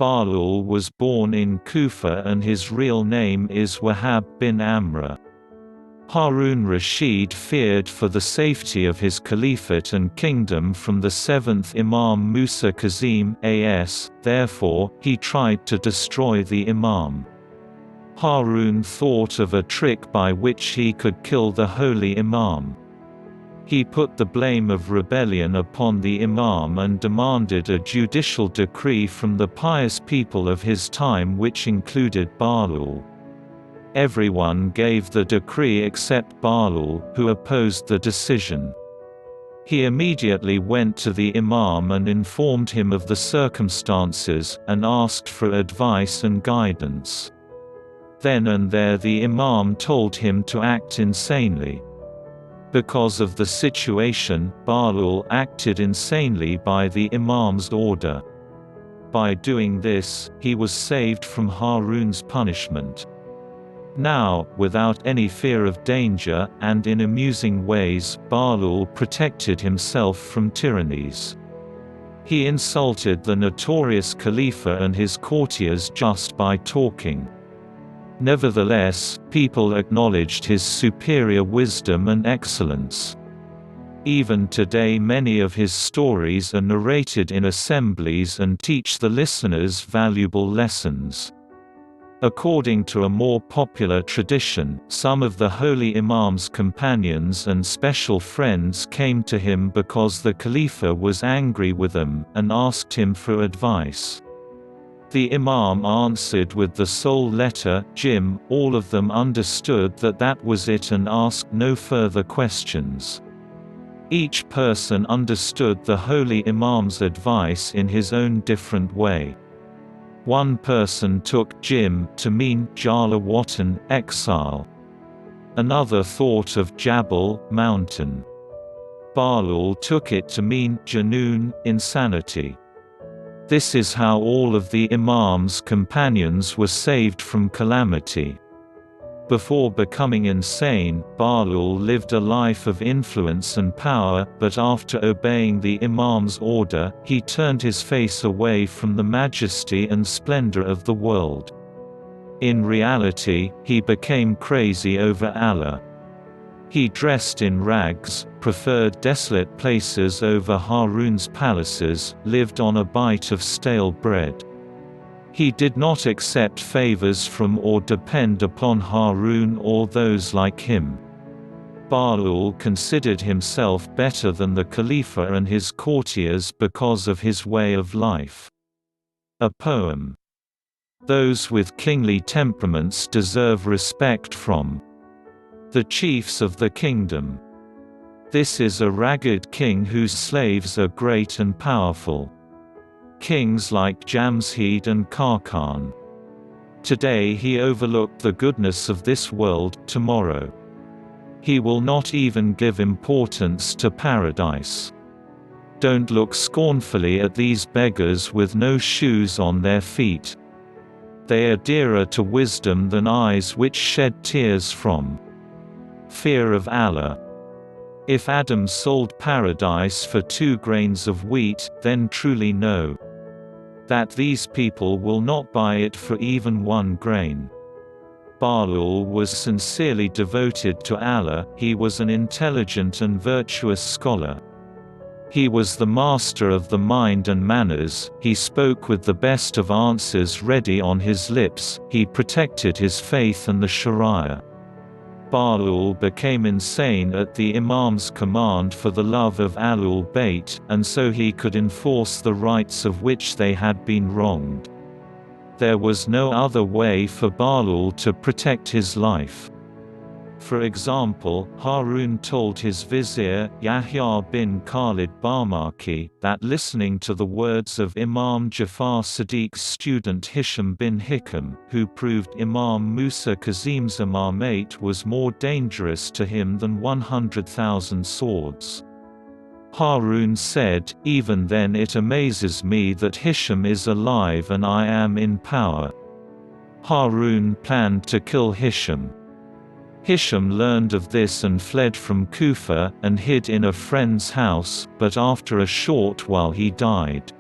Bahlool was born in Kufa and his real name is Wahab bin Amr. Haroun Rashid feared for the safety of his caliphate and kingdom from the 7th Imam Musa Kazim a.s., therefore, he tried to destroy the Imam. Haroun thought of a trick by which he could kill the Holy Imam. He put the blame of rebellion upon the Imam and demanded a judicial decree from the pious people of his time, which included Bahlool. Everyone gave the decree except Bahlool, who opposed the decision. He immediately went to the Imam and informed him of the circumstances, and asked for advice and guidance. Then and there the Imam told him to act insanely. Because of the situation, Bahlool acted insanely by the Imam's order. By doing this, he was saved from Haroun's punishment. Now, without any fear of danger, and in amusing ways, Bahlool protected himself from tyrannies. He insulted the notorious Khalifa and his courtiers just by talking. Nevertheless, people acknowledged his superior wisdom and excellence. Even today many of his stories are narrated in assemblies and teach the listeners valuable lessons. According to a more popular tradition, some of the Holy Imam's companions and special friends came to him because the Khalifa was angry with them, and asked him for advice. The Imam answered with the sole letter, Jim. All of them understood that that was it and asked no further questions. Each person understood the Holy Imam's advice in his own different way. One person took Jim to mean Jala Watan, exile. Another thought of Jabal, mountain. Bahlool took it to mean Junoon, insanity. This is how all of the Imam's companions were saved from calamity. Before becoming insane, Bahlool lived a life of influence and power, but after obeying the Imam's order, he turned his face away from the majesty and splendor of the world. In reality, he became crazy over Allah. He dressed in rags, preferred desolate places over Haroun's palaces, lived on a bite of stale bread. He did not accept favors from or depend upon Haroun or those like him. Bahlool considered himself better than the Khalifa and his courtiers because of his way of life. A poem. Those with kingly temperaments deserve respect from the chiefs of the kingdom. This is a ragged king whose slaves are great and powerful. Kings like Jamshid and Karkan. Today he overlooked the goodness of this world, tomorrow he will not even give importance to paradise. Don't look scornfully at these beggars with no shoes on their feet. They are dearer to wisdom than eyes which shed tears from fear of Allah. If Adam sold paradise for 2 grains of wheat, then truly know that these people will not buy it for even 1 grain. Bahlool was sincerely devoted to Allah. He was an intelligent and virtuous scholar. He was the master of the mind and manners. He spoke with the best of answers ready on his lips. He protected his faith and the Sharia. Bahlool became insane at the Imam's command for the love of Ahlul Bayt, and so he could enforce the rights of which they had been wronged. There was no other way for Bahlool to protect his life. For example, Haroun told his vizier, Yahya bin Khalid Barmaki, that listening to the words of Imam Jafar Sadiq's student Hisham bin Hikam, who proved Imam Musa Kazim's imamate was more dangerous to him than 100,000 swords. Haroun said, even then it amazes me that Hisham is alive and I am in power. Haroun planned to kill Hisham. Hisham learned of this and fled from Kufa, and hid in a friend's house, but after a short while he died.